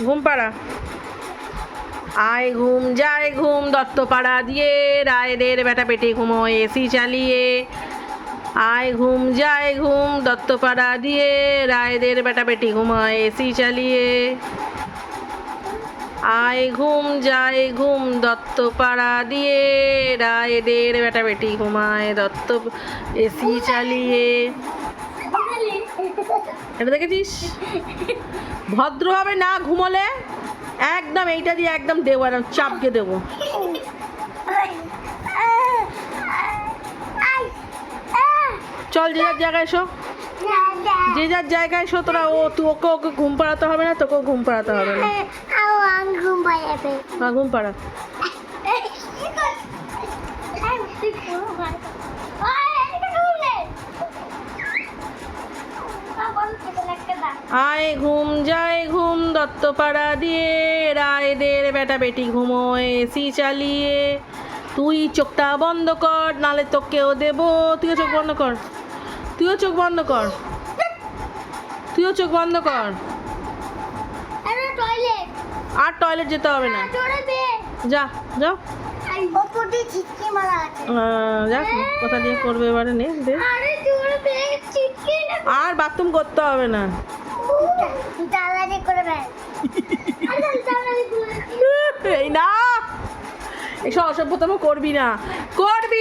ঘুম পাড়া। আয় ঘুম যায় ঘুম দত্তপাড়া দিয়ে, রায়দের বেটা পেটে ঘুমোয় এসি চালিয়ে। আয় ঘুম যায় ঘুম দত্তপাড়া দিয়ে, রায়দের বেটা পেটে ঘুমোয় এসি চালিয়ে। আয় ঘুম যায় ঘুম দত্তপাড়া দিয়ে, রায়দের বেটা বেটি ঘুমায় দত্ত এসি চালিয়ে। এটা দেখেছিস? ভদ্রভাবে না ঘুমোলে একদম এইটা দিয়ে একদম দেবো, একদম চাপকে দেবো। চল যে যার জায়গায় এসো, যে যার জায়গায় এসো তোরা। ওকে ঘুম পাড়াতে হবে না, তোকেও ঘুম পাড়াতে হবে না। ঘুম পাড়া। আয় ঘুম যায় ঘুম দত্তপাড়া দিয়ে, রায়দের বেটা বেটি ঘুমোয় এসি চালিয়ে। তুই চোখটা বন্ধ কর, নালে তোকেও দেবো। তুইও চোখ বন্ধ কর, তুইও চোখ বন্ধ কর, তুইও চোখ বন্ধ কর। আর টয়লেট যেতে হবে না, যা যাও। যাক কোথা দিয়ে করবে এবারে, নে দে। আর বাথরুম করতে হবে না। এই না, এইসব অসভ্যতম করবি না, করবি।